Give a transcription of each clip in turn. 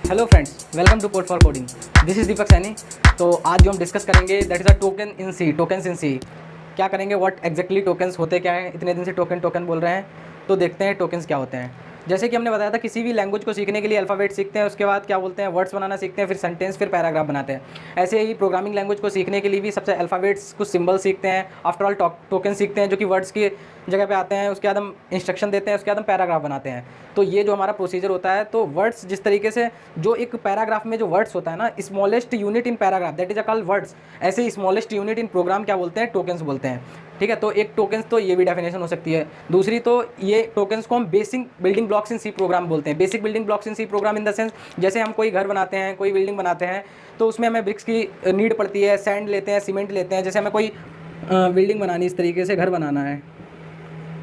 Hello friends, welcome to code for coding. This is Deepak Saini. तो आज जो हम डिस्कस करेंगे that is a token in C, tokens in C. क्या करेंगे, व्हाट एग्जैक्टली टोकन्स होते क्या हैं। इतने दिन से टोकन टोकन बोल रहे हैं, तो देखते हैं टोकन्स क्या होते हैं। जैसे कि हमने बताया था, किसी भी लैंग्वेज को सीखने के लिए अल्फ़ाबेट सीखते हैं, उसके बाद क्या बोलते हैं, वर्ड्स बनाना सीखते हैं, फिर सेंटेंस, फिर पैराग्राफ बनाते हैं। ऐसे ही प्रोग्रामिंग लैंग्वेज को सीखने के लिए भी सबसे अल्फ़ाबेट्स, कुछ सिंबल सीखते हैं, आफ्टर ऑल टोकन सीखते हैं जो कि वर्ड्स की जगह पे आते हैं। उसके बाद हम इंस्ट्रक्शन देते हैं, उसके बाद हम पैराग्राफ बनाते हैं। तो ये जो हमारा प्रोसीजर होता है, तो वर्ड्स जिस तरीके से जो एक पैराग्राफ में जो वर्ड्स होता है ना, smallest unit in paragraph that is a called words. ऐसे स्मॉलेस्ट यूनिट इन प्रोग्राम क्या बोलते हैं, टोकन्स बोलते हैं। ठीक है, तो एक टोकन्स तो ये भी डेफिनेशन हो सकती है। दूसरी तो ये टोकन्स को हम basic building blocks in C program बोलते हैं। Basic building blocks in C program in the sense, जैसे हम कोई घर बनाते हैं, कोई बिल्डिंग बनाते हैं, तो उसमें हमें ब्रिक्स की नीड पड़ती है, सैंड लेते हैं, सीमेंट लेते हैं। जैसे हमें कोई बिल्डिंग बनानी, इस तरीके से घर बनाना है,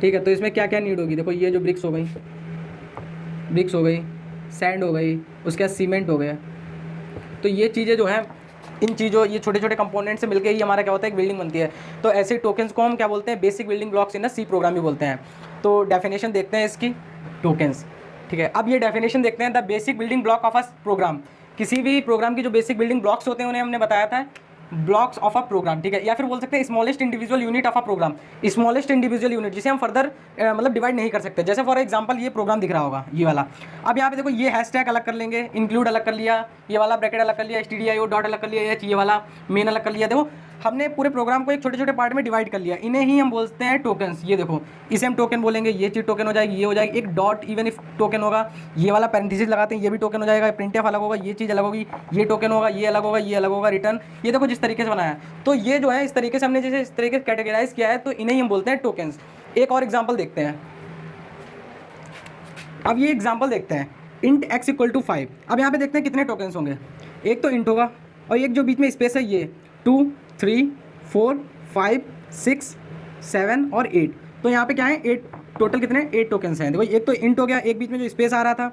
ठीक है, तो इसमें क्या क्या नीड होगी। देखो, ये जो ब्रिक्स हो गई, सैंड हो गई, उसके बाद सीमेंट हो गया। तो ये चीज़ें जो हैं, इन चीज़ों, ये छोटे छोटे कंपोनेंट से मिलकर ही हमारा क्या होता है, एक बिल्डिंग बनती है। तो ऐसे टोकन्स को हम क्या बोलते हैं, basic building blocks in C program भी बोलते हैं। तो डेफिनेशन देखते हैं इसकी, टोकन्स। ठीक है, अब ये डेफिनेशन देखते हैं, the basic building block of a program. किसी भी प्रोग्राम की जो बेसिक बिल्डिंग ब्लॉक्स होते हैं, उन्हें हमने बताया था ब्लॉक्स ऑफ अ प्रोग्राम। ठीक है, या फिर बोल सकते हैं smallest individual unit of a program. Smallest individual unit जिसे हम फर्दर मतलब डिवाइड नहीं कर सकते। जैसे फॉर एग्जांपल ये प्रोग्राम दिख रहा होगा, ये वाला। अब यहाँ पे देखो, ये हैशटैग अलग कर लेंगे, इंक्लूड अलग कर लिया, ये वाला ब्रैकेट अलग कर लिया, stdio डॉट अलग कर लिया, ये वाला मेन अलग कर लिया। देखो, हमने पूरे प्रोग्राम को एक छोटे छोटे पार्ट में डिवाइड कर लिया। इन्हें ही हम बोलते हैं टोकन्स। ये देखो, इसे हम टोकन बोलेंगे, ये चीज़ टोकन हो जाएगी, ये हो जाएगी। एक डॉट इवन इफ टोकन होगा, ये वाला पैरेंथेसिस लगाते हैं, ये भी टोकन हो जाएगा। प्रिंटफ अलग होगा, ये चीज़ अलग होगी, ये टोकन होगा, ये अलग होगा, ये अलग होगा, रिटर्न। ये देखो जिस तरीके से बनाया है, तो ये जो है इस तरीके से हमने जैसे इस तरीके से कैटेगराइज किया है, तो इन्हें ही हम बोलते हैं टोकन्स। एक और एग्जाम्पल देखते हैं। अब ये एग्जाम्पल देखते हैं, इंट x इक्वल टू 5। अब यहाँ पे देखते हैं कितने टोकन्स होंगे। एक तो इंट होगा, और एक जो बीच में स्पेस है, ये 2 3 4 5 6 7 और 8। तो यहाँ पे क्या है, 8 टोटल कितने, 8 टोकन्स हैं। देखो, एक तो इंट हो गया, एक बीच में जो स्पेस आ रहा था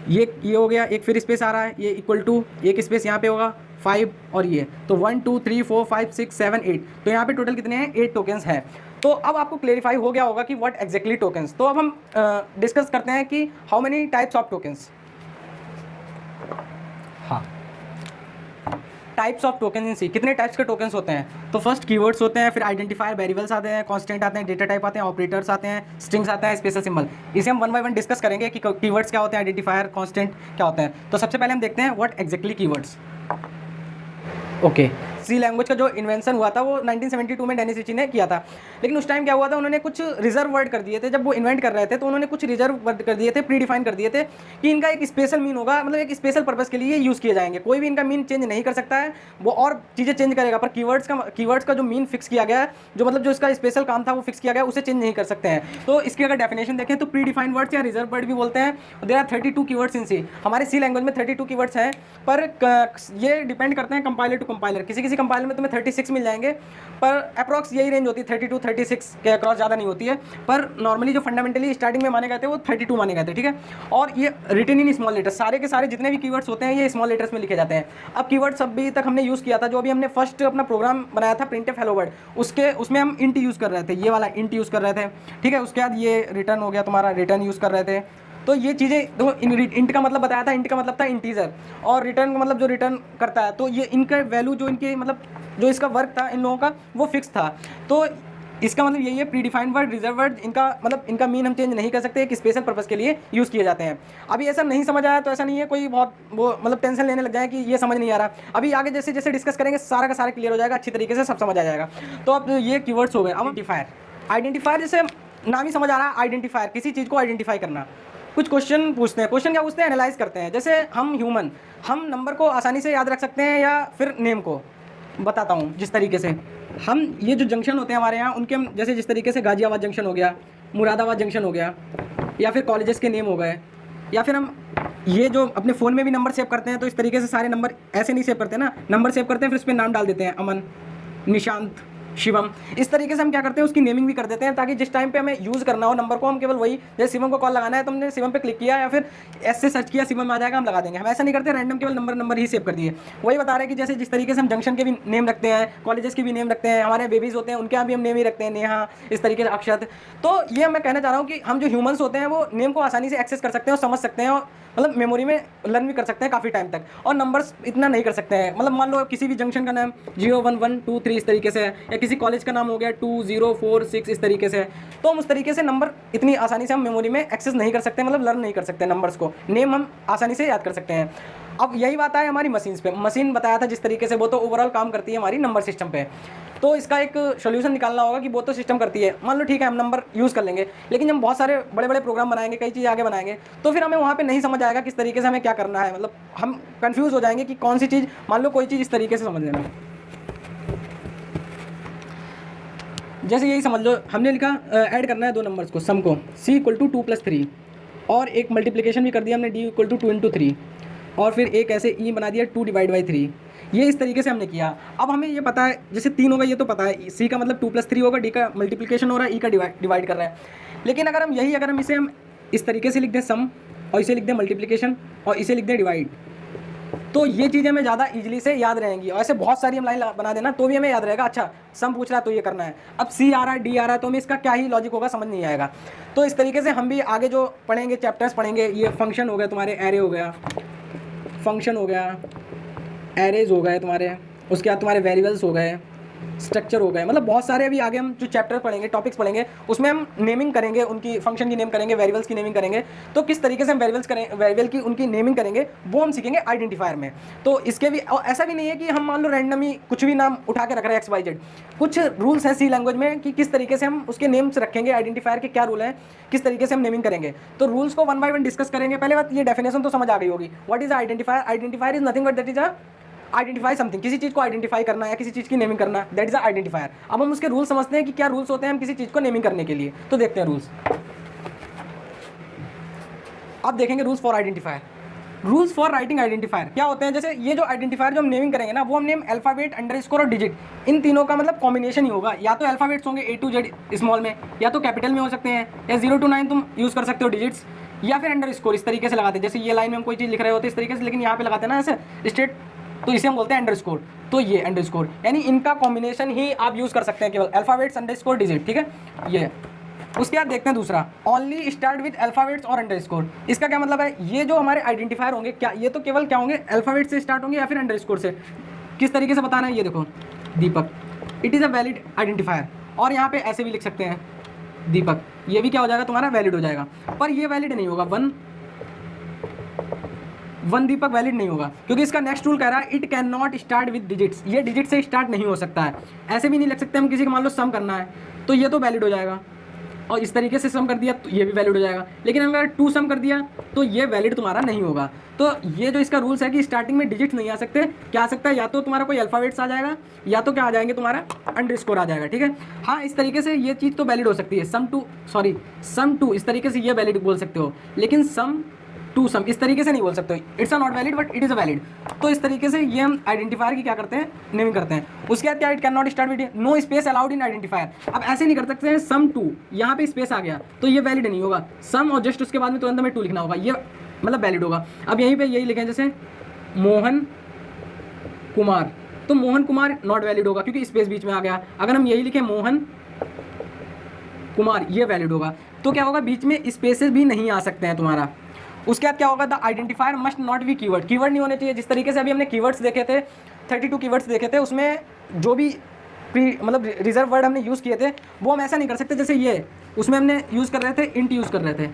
ये हो गया, एक फिर स्पेस आ रहा है, ये इक्वल टू, एक स्पेस यहाँ पे होगा 5 और ये, तो 1 2 3 4 5 6 7 8। तो यहाँ पे टोटल कितने हैं, 8 टोकन्स हैं। तो अब आपको क्लेरिफाई हो गया होगा कि व्हाट एग्जैक्टली टोकन्स। तो अब हम डिस्कस करते हैं कि how many types of tokens. हाँ, टाइप्स ऑफ टोकन इन सी, कितने टाइप्स के टोकन्स होते हैं। तो फर्स्ट कीवर्ड्स होते हैं, फिर आइडेंटिफायर, वेरिएबल्स आते हैं, कांस्टेंट आते हैं, डेटा टाइप आते हैं, ऑपरेटर्स आते हैं, स्ट्रिंग्स आते हैं, स्पेशल सिंबल। इसे हम वन बाय वन डिस्कस करेंगे कि कीवर्ड्स क्या होते हैं, आइडेंटिफायर, कांस्टेंट क्या होते हैं। तो सबसे पहले हम देखते हैं what exactly keywords. Okay, C language का जो इन्वेंशन हुआ था वो 1972 में डेनिस रिची ने किया था। लेकिन उस टाइम क्या हुआ था, उन्होंने कुछ रिजर्व वर्ड कर दिए थे। जब वो इन्वेंट कर रहे थे तो उन्होंने कुछ रिजर्व वर्ड कर दिए थे, प्री डिफाइन कर दिए थे कि इनका एक स्पेशल मीन होगा, मतलब एक स्पेशल पर्पस के लिए यूज़ किए जाएंगे। कोई भी इनका मीन चेंज नहीं कर सकता है, वो और चीज़ें चेंज करेगा, पर कीवर्ड्स का जो मीन फिक्स किया गया है, जो मतलब जो इसका स्पेशल काम था वो फिक्स किया गया, उसे चेंज नहीं कर सकते हैं। तो इसकी अगर डेफिनेशन देखें तो प्री डिफाइंड वर्ड्स या रिजर्व वर्ड भी बोलते हैं। देयर आर 32 कीवर्ड्स इन सी। हमारे सी लैंग्वेज में 32 कीवर्ड्स हैं, पर ये डिपेंड करते हैं कंपाइलर टू कंपाइलर। किसी कंपाइलर में तुम्हें 36 मिल जाएंगे, पर अप्रॉक्स यही रेंज होती है, 32 36 के अक्रॉस, ज़्यादा नहीं होती है। पर नॉर्मली जो फंडामेंटली स्टार्टिंग में माने गए थे वो 32 माने गए थे। ठीक है, और ये रिटन इन स्मॉल लेटर्स, सारे के सारे जितने भी कीवर्ड्स होते हैं ये स्मॉल लेटर्स में लिखे जाते हैं। अब कीवर्ड्स अभी तक हमने यूज़ किया था, जो अभी हमने फर्स्ट अपना प्रोग्राम बनाया था प्रिंटफ हेलो वर्ल्ड, उसमें हम इंट यूज़ कर रहे थे, ये वाला इंट यूज़ कर रहे थे। ठीक है, उसके बाद ये रिटर्न हो गया, तुम्हारा रिटर्न यूज़ कर रहे थे। तो ये चीज़ें देखो, इंट का मतलब बताया था, इंट का मतलब था इंटीजर, और रिटर्न का मतलब जो रिटर्न करता है। तो ये इनका वैल्यू, जो इनके मतलब जो इसका वर्क था इन लोगों का, वो फिक्स था। तो इसका मतलब यही है, pre defined word, reserve word, इनका मतलब इनका मीन हम चेंज नहीं कर सकते, एक स्पेशल पर्पस के लिए यूज़ किए जाते हैं। अभी ऐसा नहीं समझ आया तो ऐसा नहीं है कोई बहुत वो मतलब टेंशन लेने लग जाए कि ये समझ नहीं आ रहा। अभी आगे जैसे जैसे डिस्कस करेंगे सारा का सारा क्लियर हो जाएगा, अच्छी तरीके से सब समझ आ जाएगा। तो अब ये कीवर्ड्स हो गए। अब आइडेंटिफायर जैसे नाम ही समझ आ रहा है, आइडेंटिफायर, किसी चीज़ को आइडेंटिफाई करना। कुछ क्वेश्चन पूछते हैं, क्वेश्चन क्या पूछते हैं, एनालाइज करते हैं। जैसे हम ह्यूमन, हम नंबर को आसानी से याद रख सकते हैं या फिर नेम को। बताता हूँ जिस तरीके से हम, ये जो जंक्शन होते हैं हमारे यहाँ, उनके हम जैसे जिस तरीके से गाजियाबाद जंक्शन हो गया, मुरादाबाद जंक्शन हो गया, या फिर कॉलेजेस के नेम हो गए, या फिर हम ये जो अपने फ़ोन में भी नंबर सेव करते हैं, तो इस तरीके से सारे नंबर ऐसे नहीं सेव करते ना, नंबर सेव करते हैं फिर उस पर नाम डाल देते हैं, अमन, निशांत, शिवम। इस तरीके से हम क्या करते हैं, उसकी नेमिंग भी कर देते हैं, ताकि जिस टाइम पे हमें यूज़ करना हो नंबर को, हम केवल वही, जैसे शिवम को कॉल लगाना है तो हमने शिवम पे क्लिक किया या फिर एस से सर्च किया, शिवम आ जाएगा, हम लगा देंगे। हम ऐसा नहीं करते रैंडम, केवल नंबर ही सेव कर दिए। वही बता रहे हैं कि जैसे जिस तरीके से हम जंक्शन के भी नेम रखते हैं, कॉलेजेस के भी नेम रखते हैं, हमारे बेबीज़ होते हैं उनके यहाँ भी हम नेम ही रखते हैं, नेहा, इस तरीके से अक्षत। तो ये मैं कहना चाह रहा हूँ कि हम जो ह्यूमन्स होते हैं वो नेम को आसानी से एक्सेस कर सकते हैं और समझ सकते हैं, मतलब मेमोरी में लर्न भी कर सकते हैं काफ़ी टाइम तक, और नंबर्स इतना नहीं कर सकते हैं। मतलब मान लो किसी भी जंक्शन का नाम 0 1 1 2 3 इस तरीके से है, या किसी कॉलेज का नाम हो गया 2 0 4 6 इस तरीके से है, तो हम उस तरीके से नंबर इतनी आसानी से हम मेमोरी में एक्सेस नहीं कर सकते, मतलब लर्न नहीं कर सकते नंबर्स को। नेम हम आसानी से याद कर सकते हैं। अब यही बात है हमारी मशीन्स पे। मशीन बताया था जिस तरीके से, वो तो ओवरऑल काम करती है हमारी नंबर सिस्टम पे। तो इसका एक सोल्यूशन निकालना होगा कि वो तो सिस्टम करती है, मान लो ठीक है हम नंबर यूज़ कर लेंगे, लेकिन हम बहुत सारे बड़े बड़े प्रोग्राम बनाएंगे, कई चीज़ आगे बनाएंगे, तो फिर हमें वहाँ पे नहीं समझ आएगा किस तरीके से हमें क्या करना है। मतलब हम कंफ्यूज हो जाएंगे कि कौन सी चीज़, मान लो कोई चीज़ इस तरीके से समझ लेना, जैसे यही समझ लो हमने लिखा ऐड करना है दो नंबर्स को, सम को c = 2 + 3, और एक मल्टीप्लिकेशन भी कर दिया हमने d = 2 × 3, और फिर एक ऐसे e बना दिया 2/3। ये इस तरीके से हमने किया। अब हमें ये पता है, जैसे 3 होगा ये तो पता है, c का मतलब 2 + 3 होगा, d का मल्टीप्लिकेशन हो रहा है, e का डिवाइड कर रहे हैं। लेकिन अगर हम इसे इस तरीके से लिख दें सम, और इसे लिख दें मल्टीप्लिकेशन, और इसे लिख दें डिवाइड, तो ये चीज़ें हमें ज़्यादा इजीली से याद रहेंगी। और ऐसे बहुत सारी हम लाइन बना देना तो भी हमें याद रहेगा, अच्छा सम पूछ रहा है तो ये करना है। अब सी आ रहा है, डी आ रहा है, तो हमें इसका क्या ही लॉजिक होगा समझ नहीं आएगा। तो इस तरीके से हम भी आगे जो पढ़ेंगे चैप्टर्स पढ़ेंगे, ये फंक्शन हो गया तुम्हारे, एरे हो गया, फंक्शन हो गया, एरेज हो गए तुम्हारे, उसके बाद तुम्हारे वेरिएबल्स हो गए, स्ट्रक्चर हो गए, मतलब बहुत सारे अभी आगे हम जो चैप्टर पढ़ेंगे, टॉपिक्स पढ़ेंगे, उसमें हम नेमिंग करेंगे, उनकी फंक्शन की नेम करेंगे, वेरिएबल्स की नेमिंग करेंगे। तो किस तरीके से हम वेरिएबल की उनकी नेमिंग करेंगे वो हम सीखेंगे आइडेंटिफायर में। तो इसके भी, और ऐसा भी नहीं है कि हम मान लो रैंडमली कुछ भी नाम उठा के रख रहे हैं XYZ, कुछ रूल्स हैं सी लैंग्वेज में कि किस तरीके से हम उसके नेम्स रखेंगे, आइडेंटिफायर के क्या रूल हैं, किस तरीके से हम नेमिंग करेंगे। तो रूल्स को 1 by 1 डिस्कस करेंगे। पहले बात ये डेफिनेशन तो समझ आ गई होगी, what is identifier. Identifier is nothing but that is identify something, किसी चीज़ को आइडेंटिफाई करना या किसी चीज़ की नेमिंग करना, दैट इज आइडेंटिफायर। अब हम उसके रूल समझते हैं कि क्या रूल्स होते हैं हम किसी चीज़ को नेमिंग करने के लिए। तो देखते हैं रूल्स। अब देखेंगे rules for identifier. Rules for writing identifier क्या होते हैं, जैसे ये जो आइडेंटिफायर जो हम नेमिंग करेंगे ना, वो हम नेम अल्फाबेट, अंडरस्कोर और डिजिट, इन तीनों का मतलब कॉम्बिनेशन ही होगा। या तो अल्फाबेट्स होंगे A to Z स्मॉल में, या तो कैपिटल में हो सकते हैं, या 0 to 9 तुम यूज़ कर सकते हो डिजिट्स, या फिर अंडरस्कोर इस तरीके से लगाते हैं। जैसे ये लाइन में हम कोई चीज़ लिख रहे होते हैं इस तरीके से, लेकिन यहाँ पे लगाते हैं ना ऐसे स्ट्रेट, तो इसे हम बोलते हैं अंडरस्कोर। तो ये अंडरस्कोर, यानी इनका कॉम्बिनेशन ही आप यूज़ कर सकते हैं, केवल अल्फाबेट्स, अंडरस्कोर, डिजिट, ठीक है ये। उसके बाद देखते हैं दूसरा, ओनली स्टार्ट विद अल्फाबेट्स और अंडरस्कोर। इसका क्या मतलब है, ये जो हमारे आइडेंटिफायर होंगे, क्या ये तो केवल क्या होंगे, अल्फाबेट से स्टार्ट होंगे या फिर अंडरस्कोर से। किस तरीके से बताना है, ये देखो Deepak, it is a valid identifier. और यहाँ पे ऐसे भी लिख सकते हैं दीपक, ये भी क्या हो जाएगा तुम्हारा, वैलिड हो जाएगा। पर ये वैलिड नहीं होगा, वन दीपक वैलिड नहीं होगा, क्योंकि इसका नेक्स्ट रूल कह रहा है it can not start with digits. ये डिजिट से स्टार्ट नहीं हो सकता है। ऐसे भी नहीं लिख सकते हम, किसी को मान लो सम करना है तो ये तो वैलिड हो जाएगा, और इस तरीके से सम कर दिया तो ये भी वैलिड हो जाएगा। लेकिन अगर 2 सम कर दिया तो ये वैलिड तुम्हारा नहीं होगा। तो ये जो इसका रूल्स है कि स्टार्टिंग में डिजिट्स नहीं आ सकते, क्या आ सकता है, या तो तुम्हारा कोई अल्फाबेट्स आ जाएगा, या तो क्या आ जाएंगे तुम्हारा अंडरस्कोर आ जाएगा, ठीक है। हाँ, इस तरीके से ये चीज़ तो वैलिड हो सकती है। सम टू इस तरीके से ये वैलिड बोल सकते हो, लेकिन सम टू सम इस तरीके से नहीं बोल सकते। It's a not valid but it is a valid. तो इस तरीके से ये हम आइडेंटिफायर की क्या करते हैं, नेमिंग करते हैं। उसके बाद क्या, it can not start with no space allowed in identifier. अब ऐसे नहीं कर सकते हैं सम टू, यहाँ पे स्पेस आ गया तो ये वैलिड नहीं होगा। सम और जस्ट उसके बाद में तुरंत हमें 2 लिखना होगा, ये मतलब वैलिड होगा। अब यहीं पे यही लिखें, जैसे मोहन कुमार, तो मोहन कुमार नॉट वैलिड होगा क्योंकि स्पेस बीच में आ गया। अगर हम यही लिखें मोहन कुमार, ये वैलिड होगा। तो क्या होगा, बीच में स्पेसेस भी नहीं आ सकते हैं तुम्हारा। उसके बाद क्या होगा, the identifier must not be keyword, keyword नहीं होने चाहिए। जिस तरीके से अभी हमने कीवर्ड्स देखे थे, 32 कीवर्ड्स देखे थे, उसमें जो भी मतलब रिजर्व वर्ड हमने यूज़ किए थे वो हम ऐसा नहीं कर सकते। जैसे ये उसमें हमने यूज़ कर रहे थे इंट यूज़ कर रहे थे,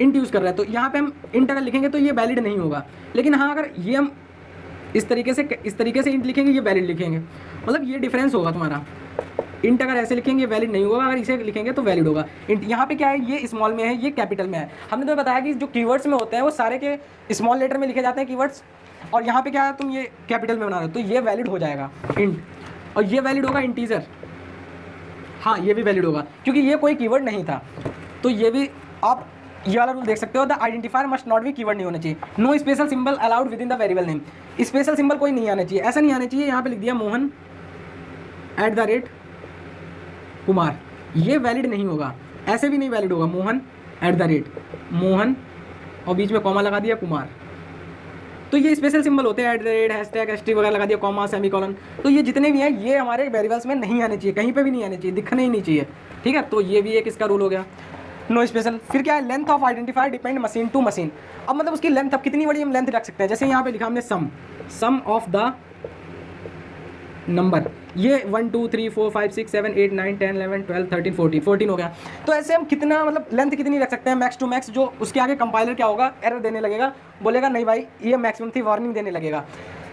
इंट यूज़ कर रहे हैं, तो यहाँ पे हम इंट अगर लिखेंगे तो ये वैलिड नहीं होगा। लेकिन हाँ, अगर ये हम इस तरीके से इंट लिखेंगे, ये वैलिड लिखेंगे। मतलब ये डिफरेंस होगा तुम्हारा। इंट अगर ऐसे लिखेंगे ये वैलिड नहीं होगा, अगर इसे लिखेंगे तो वैलिड होगा। इंट यहाँ पे क्या है, ये स्मॉल में है, ये कैपिटल में है। हमने तो बताया कि जो कीवर्ड्स में होते हैं वो सारे के स्मॉल लेटर में लिखे जाते हैं कीवर्ड्स, और यहाँ पे क्या है, तुम ये कैपिटल में बना रहे हो, तो ये वैलिड हो जाएगा इंट। और ये वैलिड होगा इंटीजर, हाँ ये भी वैलिड होगा क्योंकि ये कोई कीवर्ड नहीं था। तो ये भी आप ये वाला रूल देख सकते हो, the identifier must not be keyword नहीं होना चाहिए। No special symbol allowed within the variable name, special symbol कोई नहीं आना चाहिए, ऐसा नहीं आना चाहिए। यहाँ पे लिख दिया मोहन @ कुमार, ये वैलिड नहीं होगा। ऐसे भी नहीं वैलिड होगा, मोहन @ मोहन और बीच में कॉमा लगा दिया कुमार। तो ये स्पेशल सिंबल होते हैं, @ हैशटैग हैशटैग वगैरह लगा दिया, कॉमा, सेमीकोलन। तो ये जितने भी हैं ये हमारे वेरिएबल्स में नहीं आने चाहिए, कहीं पे भी नहीं आने चाहिए, दिखने ही नहीं चाहिए, ठीक है। तो ये भी एक इसका रूल हो गया। No special. फिर क्या है, length of identifier depend machine to machine. अब मतलब उसकी लेंथ अब कितनी बड़ी हम लेंथ रख सकते हैं, जैसे यहाँ पे लिखा हमने सम ऑफ द नंबर, ये 1 2 3 4 5 6 7 8 9 10 11 12 13 14 हो गया। तो ऐसे हम कितना मतलब लेंथ कितनी रख सकते हैं मैक्स टू मैक्स, जो उसके आगे कंपाइलर क्या होगा, एरर देने लगेगा, बोलेगा नहीं भाई ये मैक्सिमम थी, वार्निंग देने लगेगा।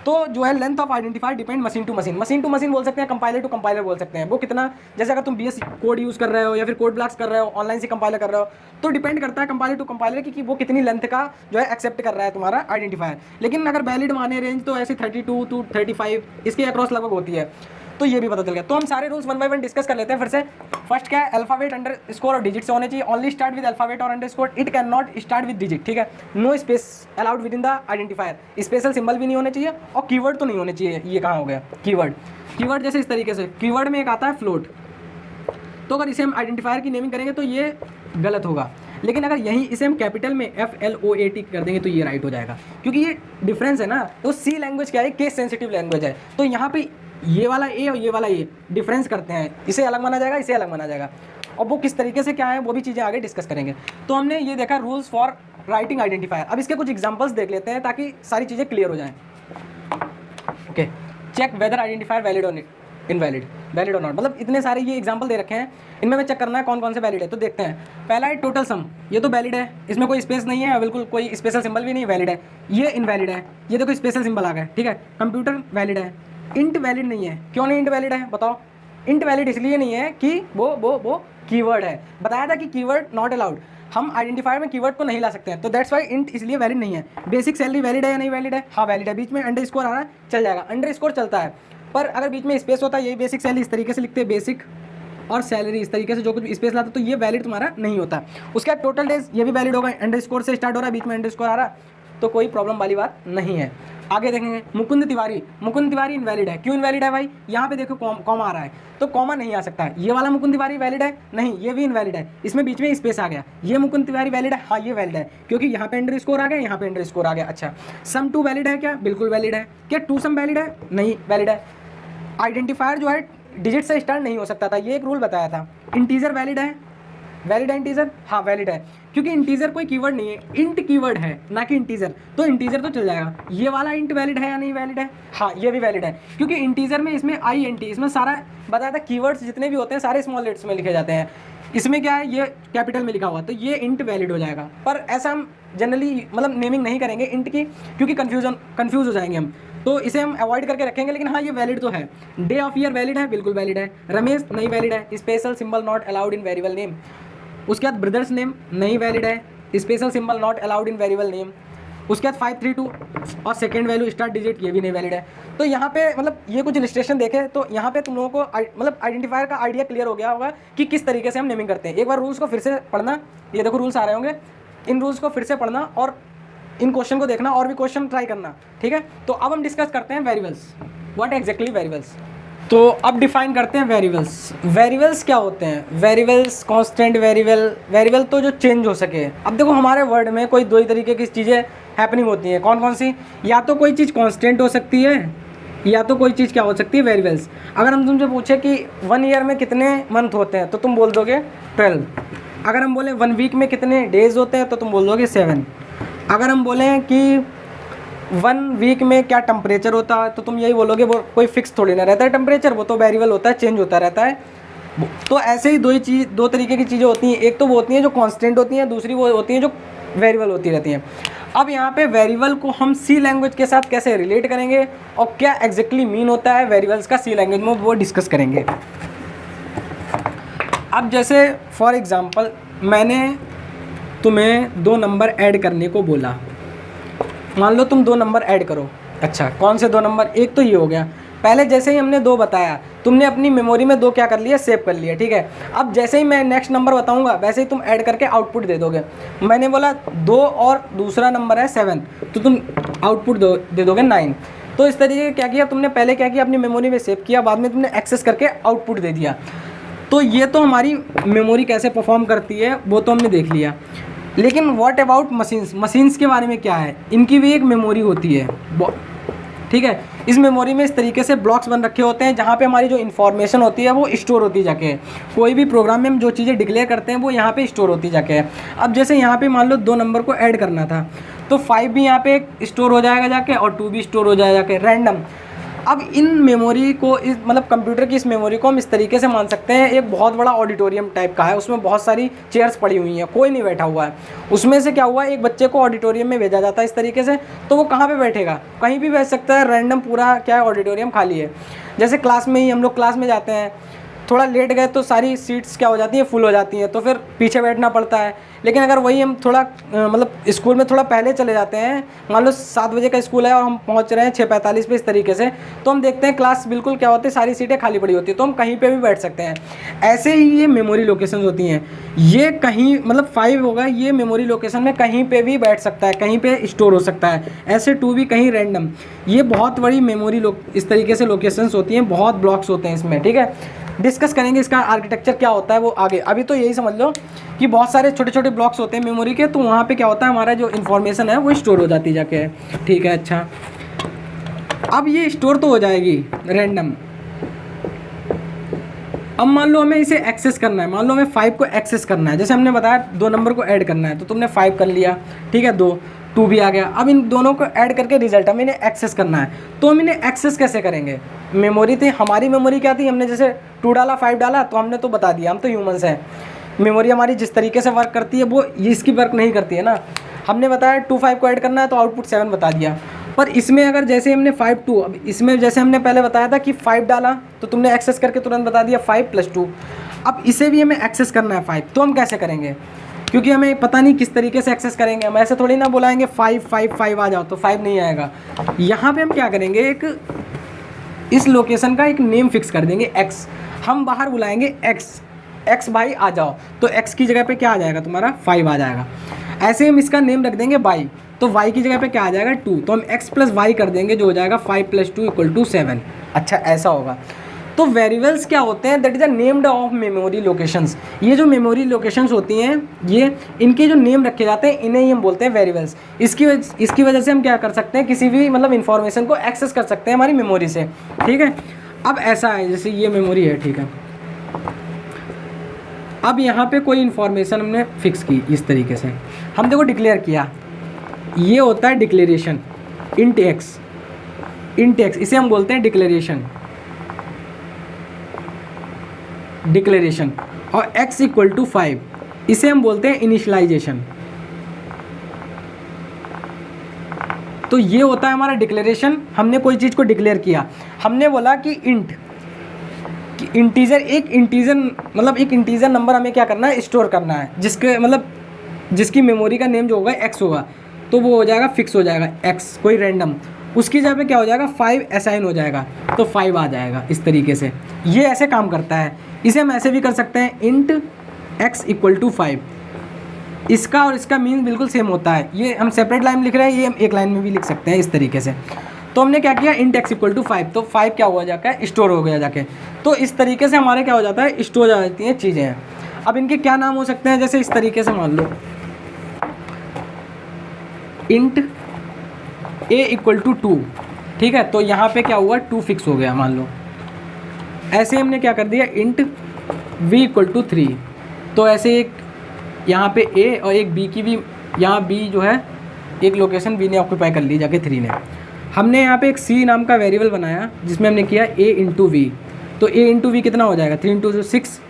तो जो है length of identifier depend machine to machine बोल सकते हैं, कंपाइलर टू कंपाइलर बोल सकते हैं। वो कितना, जैसे अगर तुम BS कोड यूज़ कर रहे हो या फिर कोड ब्लॉक्स कर रहे हो, ऑनलाइन से कंपाइलर कर रहे हो, तो डिपेंड करता है कंपाइलर टू कंपाइलर कि वो कितनी लेंथ का जो है एक्सेप्ट कर रहा है तुम्हारा आइडेंटिफायर। लेकिन अगर वैलिड माने रेंज तो ऐसे 32 to 35 इसके अक्रॉस लगभग होती है, तो ये भी पता चल गया। तो हम सारे रूल्स 1 by 1 डिस्कस कर लेते हैं फिर से। फर्स्ट क्या है, अल्फाबेट अंडरस्कोर और डिजिट से होने चाहिए, ओनली स्टार्ट विद अल्फाबेट और underscore, it can not start with digit, ठीक है। No space allowed within the identifier, special symbol भी नहीं होने चाहिए और कीवर्ड तो नहीं होने चाहिए। ये कहाँ हो गया कीवर्ड जैसे इस तरीके से, कीवर्ड में एक आता है फ्लोट, तो अगर इसे हम आइडेंटिफायर की नेमिंग करेंगे तो ये गलत होगा। लेकिन अगर यहीं इसे हम कैपिटल में FLOAT कर देंगे तो ये राइट हो जाएगा, क्योंकि ये डिफरेंस है ना। तो सी लैंग्वेज क्या है, केस सेंसिटिव लैंग्वेज है, तो यहाँ पे ये वाला ए और ये वाला ए डिफरेंस करते हैं, इसे अलग माना जाएगा, इसे अलग माना जाएगा, और वो किस तरीके से क्या है वो भी चीज़ें आगे डिस्कस करेंगे। तो हमने ये देखा रूल्स फॉर राइटिंग आइडेंटिफायर। अब इसके कुछ एग्जांपल्स देख लेते हैं ताकि सारी चीज़ें क्लियर हो जाएं। Okay, check whether identifier valid और इनवैलिड, वैलिड और नॉट, मतलब इतने सारे ये एग्जांपल दे रखे हैं, इनमें मैं चेक करना है कौन कौन से वैलिड है। तो देखते हैं, पहला है टोटल सम, ये तो वैलिड है, इसमें कोई स्पेस नहीं है, बिल्कुल कोई स्पेशल सिंबल भी नहीं, वैलिड है। ये इनवैलिड है, ये देखो स्पेशल सिंबल आ गया, ठीक है। कंप्यूटर वैलिड है, इंट वैलिड नहीं है, क्यों नहीं इंट वैलिड है बताओ। इंट वैलिड इसलिए नहीं है कि वो कीवर्ड है, बताया था कि कीवर्ड नॉट अलाउड, हम आइडेंटिफायर में कीवर्ड को नहीं ला सकते हैं, तो दैट्स वाई इंट इसलिए वैलिड नहीं है। बेसिक सैलरी वैलिड है या नहीं वैलिड है, हाँ वैलिड है, बीच में अंडरस्कोर आ रहा है चल जाएगा, अंडरस्कोर चलता है, पर अगर बीच में स्पेस होता है, यही बेसिक सैलरी इस तरीके से लिखते हैं, बेसिक और सैलरी इस तरीके से जो कुछ स्पेस लाता तो ये वैलिड तुम्हारा नहीं होता। उसके बाद टोटल डेज, ये भी वैलिड होगा, अंडरस्कोर से स्टार्ट हो रहा है, बीच में अंडरस्कोर आ रहा है, तो कोई प्रॉब्लम वाली बात नहीं है। आगे देखेंगे मुकुंद तिवारी इनवैलिड है, क्यों इनवैलिड है भाई, यहाँ पे देखो कॉमा आ रहा है, तो कॉमा नहीं आ सकता है। ये वाला मुकुंद तिवारी वैलिड है, नहीं ये भी इनवैलिड है, इसमें बीच में स्पेस आ गया। ये मुकुंद तिवारी वैलिड है, हाँ ये वैलिड है, क्योंकि यहाँ पे अंडरस्कोर आ गया, यहाँ पे अंडरस्कोर आ गया। अच्छा, सम टू वैलिड है क्या, बिल्कुल वैलिड है। क्या टू सम वैलिड है, नहीं वैलिड है। आइडेंटिफायर जो है डिजिट से स्टार्ट नहीं हो सकता था, ये एक रूल बताया था। इंटीजर वैलिड है, वैलिड है इंटीजर, हाँ वैलिड है, क्योंकि इंटीजर कोई कीवर्ड नहीं है, इंट कीवर्ड है ना कि इंटीजर, तो इंटीजर तो चल जाएगा। ये वाला इंट वैलिड है या नहीं वैलिड है, हाँ ये भी वैलिड है, क्योंकि इंटीजर में इसमें INT, इसमें सारा बताया था कीवर्ड्स जितने भी होते हैं सारे स्मॉल लेटर्स में लिखे जाते हैं, इसमें क्या है ये कैपिटल में लिखा हुआ, तो ये इंट वैलिड हो जाएगा। पर ऐसा हम जनरली मतलब नेमिंग नहीं करेंगे इंट की, क्योंकि कन्फ्यूज हो जाएंगे हम, तो इसे हम अवॉइड करके रखेंगे। लेकिन हाँ ये वैलिड तो है। डे ऑफ ईयर वैलिड है, बिल्कुल वैलिड है। रमेश नहीं वैलिड है, special symbol not allowed in variable name. उसके बाद ब्रदर्स नेम नहीं वैलिड है, special symbol not allowed in variable name. उसके बाद 532 और सेकेंड वैल्यू स्टार्ट डिजिट, ये भी नहीं वैलिड है। तो यहाँ पे मतलब ये कुछ इलस्ट्रेशन देखे तो यहाँ पे तुम लोगों को मतलब आइडेंटिफायर का आइडिया क्लियर हो गया होगा कि किस तरीके से हम नेमिंग करते हैं। एक बार रूल्स को फिर से पढ़ना, ये देखो रूल्स आ रहे होंगे, इन रूल्स को फिर से पढ़ना और इन क्वेश्चन को देखना और भी क्वेश्चन ट्राई करना, ठीक है। तो अब हम डिस्कस करते हैं वेरिएबल्स, व्हाट एग्जैक्टली वेरिएबल्स। तो अब डिफाइन करते हैं वेरिएबल्स। वेरिएबल्स क्या होते हैं, वेरिएबल्स कांस्टेंट वेरिएबल तो जो चेंज हो सके। अब देखो हमारे वर्ड में कोई दो ही तरीके की चीज़ें हैपनिंग होती हैं, कौन कौन सी, या तो कोई चीज़ कांस्टेंट हो सकती है या तो कोई चीज़ क्या हो सकती है, वेरिएबल्स। अगर हम तुमसे पूछे कि 1 ईयर में कितने मंथ होते हैं तो तुम बोल दोगे 12। अगर हम बोलें 1 वीक में कितने डेज होते हैं तो तुम बोल दोगे 7। अगर हम बोलें कि 1 वीक में क्या टेम्परेचर होता है तो तुम यही बोलोगे, वो कोई फिक्स थोड़ी ना रहता है टेम्परेचर, वो तो वेरिएबल होता है, चेंज होता रहता है। तो ऐसे ही दो तरीके की चीज़ें होती हैं, एक तो वो होती हैं जो कांस्टेंट होती हैं, दूसरी वो होती हैं जो वेरिएबल होती रहती हैं। अब यहाँ पे वेरिएबल को हम सी लैंग्वेज के साथ कैसे रिलेट करेंगे और क्या एग्जैक्टली मीन होता है वेरिएबल्स का सी लैंग्वेज में, वो डिस्कस करेंगे। अब जैसे फॉर एग्जांपल मैंने तुम्हें 2 नंबर ऐड करने को बोला, मान लो तुम 2 नंबर ऐड करो। अच्छा, कौन से 2 नंबर, एक तो ये हो गया। पहले जैसे ही हमने 2 बताया, तुमने अपनी मेमोरी में 2 क्या कर लिया, सेव कर लिया, ठीक है। अब जैसे ही मैं नेक्स्ट नंबर बताऊंगा वैसे ही तुम ऐड करके आउटपुट दे दोगे। मैंने बोला 2 और दूसरा नंबर है 7, तो तुम आउटपुट दे दोगे 9। तो इस तरीके क्या किया तुमने, पहले क्या किया अपनी मेमोरी में सेव किया, बाद में तुमने एक्सेस करके आउटपुट दे दिया। तो ये तो हमारी मेमोरी कैसे परफॉर्म करती है वो तो हमने देख लिया। लेकिन व्हाट अबाउट मशीन्स के बारे में क्या है, इनकी भी एक मेमोरी होती है, ठीक है। इस मेमोरी में इस तरीके से ब्लॉक्स बन रखे होते हैं जहाँ पे हमारी जो इन्फॉर्मेशन होती है वो स्टोर होती जाके, कोई भी प्रोग्राम में हम जो चीज़ें डिक्लेयर करते हैं वो यहाँ पे स्टोर होती जाके है। अब जैसे यहाँ पे मान लो 2 नंबर को ऐड करना था, तो 5 भी यहाँ पे स्टोर हो जाएगा जाके और 2 भी स्टोर हो जाएगा जाके रैंडम। अब इन मेमोरी को इस मतलब कंप्यूटर की इस मेमोरी को हम इस तरीके से मान सकते हैं, एक बहुत बड़ा ऑडिटोरियम टाइप का है, उसमें बहुत सारी चेयर्स पड़ी हुई हैं, कोई नहीं बैठा हुआ है। उसमें से क्या हुआ, एक बच्चे को ऑडिटोरियम में भेजा जाता है इस तरीके से, तो वो कहाँ पे बैठेगा, कहीं भी बैठ सकता है, रैंडम पूरा क्या है ऑडिटोरियम खाली है। जैसे क्लास में ही हम लोग क्लास में जाते हैं, थोड़ा लेट गए तो सारी सीट्स क्या हो जाती हैं, फुल हो जाती हैं, तो फिर पीछे बैठना पड़ता है। लेकिन अगर वही हम थोड़ा मतलब स्कूल में थोड़ा पहले चले जाते हैं, मान लो 7 बजे का स्कूल है और हम पहुंच रहे हैं 6:45 पे इस तरीके से, तो हम देखते हैं क्लास बिल्कुल क्या होती है, सारी सीटें खाली पड़ी होती है, तो हम कहीं पे भी बैठ सकते हैं। ऐसे ही ये मेमोरी लोकेशन होती हैं, ये कहीं मतलब 5 होगा, ये मेमोरी लोकेशन में कहीं पर भी बैठ सकता है, कहीं पर स्टोर हो सकता है। ऐसे 2 भी कहीं रैंडम। ये बहुत बड़ी मेमोरी इस तरीके से लोकेशंस होती हैं, बहुत ब्लॉक्स होते हैं इसमें, ठीक है। डिस्कस करेंगे इसका आर्किटेक्चर क्या होता है वो आगे। अभी तो यही समझ लो कि बहुत सारे छोटे छोटे ब्लॉक्स होते हैं मेमोरी के, तो वहाँ पे क्या होता है, हमारा जो इन्फॉर्मेशन है वो स्टोर हो जाती जाके है, ठीक है। अच्छा, अब ये स्टोर तो हो जाएगी रैंडम। अब मान लो हमें इसे एक्सेस करना है, मान लो हमें 5 को एक्सेस करना है, जैसे हमने बताया 2 नंबर को ऐड करना है, तो तुमने 5 कर लिया, ठीक है, 2 भी आ गया। अब इन दोनों को ऐड करके रिजल्ट हमें इन्हें एक्सेस करना है, तो हम इन्हें एक्सेस कैसे करेंगे। मेमोरी थी, हमारी मेमोरी क्या थी, हमने जैसे 2 डाला 5 डाला, तो हमने तो बता दिया, हम तो ह्यूमंस हैं, मेमोरी हमारी जिस तरीके से वर्क करती है वो इसकी वर्क नहीं करती है ना। हमने बताया 2 5 को ऐड करना है तो आउटपुट 7 बता दिया। पर इसमें अगर जैसे हमने 5 2, अब इसमें जैसे हमने पहले बताया था कि 5 डाला तो तुमने एक्सेस करके तुरंत बता दिया 5 + 2। अब इसे भी हमें एक्सेस करना है 5, तो हम कैसे करेंगे, क्योंकि हमें पता नहीं किस तरीके से एक्सेस करेंगे। हम ऐसे थोड़ी ना बुलाएंगे 5 5 5 आ जाओ, तो 5 नहीं आएगा। यहाँ पे हम क्या करेंगे, एक इस लोकेशन का एक नेम फिक्स कर देंगे x। हम बाहर बुलाएंगे x भाई आ जाओ, तो x की जगह पे क्या आ जाएगा तुम्हारा 5 आ जाएगा। ऐसे हम इसका नेम रख देंगे y, तो y की जगह पे क्या आ जाएगा 2, तो हम x + y कर देंगे जो हो जाएगा 5 + 2 = 7। अच्छा, ऐसा होगा। तो वेरिएबल्स क्या होते हैं, that is a named of memory locations. ये जो मेमोरी लोकेशंस होती हैं, ये इनके जो नेम रखे जाते हैं इन्हें ही हम बोलते हैं वेरिएबल्स। इसकी वजह से हम क्या कर सकते हैं, किसी भी मतलब इन्फॉर्मेशन को एक्सेस कर सकते हैं हमारी मेमोरी से, ठीक है। अब ऐसा है, जैसे ये मेमोरी है, ठीक है। अब यहाँ पे कोई इन्फॉर्मेशन हमने फिक्स की इस तरीके से, हम देखो डिक्लेयर किया, ये होता है डिक्लेरेशन, इंट x, इसे हम बोलते हैं डिक्लेरेशन। और x = 5, इसे हम बोलते हैं इनिशियलाइजेशन। तो ये होता है हमारा डिक्लेरेशन। हमने कोई चीज़ को डिक्लेयर किया, हमने बोला कि इंटीजर, एक इंटीजर नंबर हमें क्या करना है, स्टोर करना है, जिसकी मेमोरी का नेम जो होगा x होगा, तो वो हो जाएगा फिक्स हो जाएगा x, कोई रैंडम। उसकी जगह पे क्या हो जाएगा 5 असाइन हो जाएगा, तो 5 आ जाएगा इस तरीके से। ये ऐसे काम करता है। इसे हम ऐसे भी कर सकते हैं, इंट x = 5। इसका और इसका मीन बिल्कुल सेम होता है। ये हम सेपरेट लाइन लिख रहे हैं, ये हम एक लाइन में भी लिख सकते हैं इस तरीके से। तो हमने क्या किया, इंट x = 5, तो 5 क्या हुआ जाकर स्टोर हो गया जाके। तो इस तरीके से हमारे क्या हो जाता है, स्टोर हो जाती हैं चीज़ें। अब इनके क्या नाम हो सकते हैं, जैसे इस तरीके से मान लो इंट a = 2, ठीक है। तो यहाँ पे क्या हुआ, 2 फिक्स हो गया मान लो। ऐसे हमने क्या कर दिया, इंट v = 3, तो ऐसे एक यहाँ पे a और एक b की भी, यहाँ b जो है एक लोकेशन b ने ऑक्यूपाई कर ली जाके 3 ने। हमने यहाँ पे एक c नाम का वेरिएबल बनाया जिसमें हमने किया a × v, तो a × v कितना हो जाएगा, 3 × 6।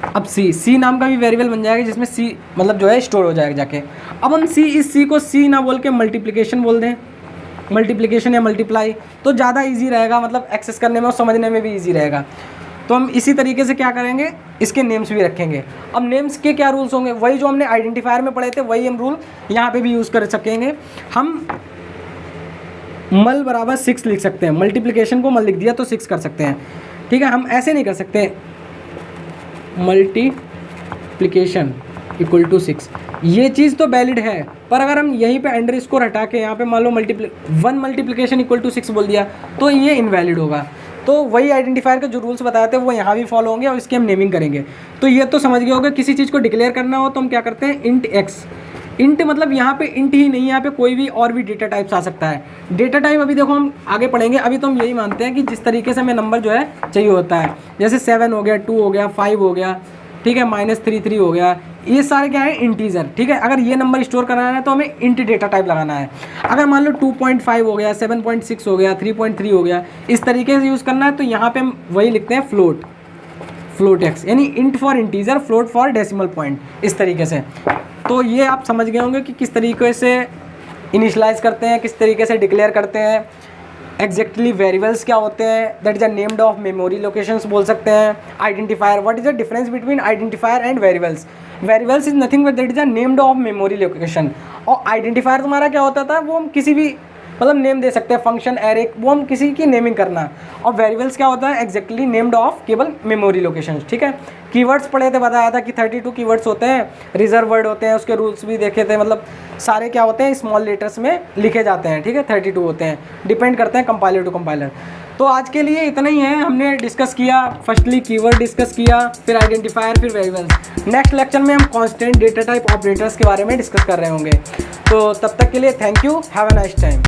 अब c नाम का भी वेरिएबल बन जाएगा जिसमें c मतलब जो है स्टोर हो जाएगा जाके। अब हम इस c को c ना बोल के मल्टीप्लिकेशन बोल दें, मल्टीप्लिकेशन या मल्टीप्लाई, तो ज़्यादा इजी रहेगा, मतलब एक्सेस करने में और समझने में भी इजी रहेगा। तो हम इसी तरीके से क्या करेंगे, इसके नेम्स भी रखेंगे। अब नेम्स के क्या रूल्स होंगे, वही जो हमने आइडेंटिफायर में पढ़े थे वही हम रूल यहाँ पे भी यूज़ कर सकेंगे। हम मल = 6 लिख सकते हैं, मल्टीप्लिकेशन को मल लिख दिया तो 6 कर सकते हैं, ठीक है। हम ऐसे नहीं कर सकते, मल्टीप्लिकेशन = 6, ये चीज़ तो वैलिड है, पर अगर हम यहीं पे अंडरस्कोर हटा के यहाँ पे मान लो 1 मल्टीप्लिकेशन = 6 बोल दिया तो ये इनवैलिड होगा। तो वही आइडेंटिफायर के जो रूल्स बताए थे वो यहाँ भी फॉलो होंगे और इसकी हम नेमिंग करेंगे। तो ये तो समझ गए होगे, किसी चीज़ को डिक्लेयर करना हो तो हम क्या करते हैं, इंट x, इंट मतलब यहाँ पे इंट ही नहीं, यहाँ पे कोई भी और भी डेटा टाइप्स आ सकता है। डेटा टाइप अभी देखो हम आगे पढ़ेंगे, अभी तो हम यही मानते हैं कि जिस तरीके से हमें नंबर जो है चाहिए होता है, जैसे 7 हो गया, 2 हो गया, 5 हो गया, ठीक है, -3 हो गया, ये सारे क्या है इंटीजर, ठीक है। अगर ये नंबर स्टोर कराना है तो हमें इंट डेटा टाइप लगाना है। अगर मान लो 2.5 हो गया, 7.6 हो गया, 3.3 हो गया, इस तरीके से यूज़ करना है तो यहाँ पे हम वही लिखते हैं फ्लोट एक्स, यानी int for integer, float for decimal point, इस तरीके से। तो ये आप समझ गए होंगे कि किस तरीके से इनिशलाइज करते हैं, किस तरीके से डिक्लेयर करते हैं। एग्जैक्टली वेरिएबल्स क्या होते हैं, that is a named of memory locations बोल सकते हैं। Identifier, what is the difference between identifier and variables. Variables is nothing but that is a named of memory location. और आइडेंटिफायर तुम्हारा क्या होता था, वो हम किसी भी मतलब नेम दे सकते हैं, फंक्शन, एरे, वो हम किसी की नेमिंग करना। और वेरिएबल्स क्या होता है, एग्जैक्टली नेम्ड ऑफ केवल मेमोरी लोकेशन, ठीक है। कीवर्ड्स पढ़े थे, बताया था कि 32 कीवर्ड्स होते हैं, रिजर्व वर्ड होते हैं, उसके रूल्स भी देखे थे, मतलब सारे क्या होते हैं स्मॉल लेटर्स में लिखे जाते हैं, ठीक है। 32 होते हैं, डिपेंड करते हैं कंपाइलर टू कंपाइलर। तो आज के लिए इतना ही है, हमने डिस्कस किया फर्स्टली कीवर्ड डिस्कस किया, फिर आइडेंटिफायर, फिर वेरिएबल्स। नेक्स्ट लेक्चर में हम कांस्टेंट, डेटा टाइप, ऑपरेटर्स के बारे में डिस्कस कर रहे होंगे। तो तब तक के लिए thank you, have a nice time.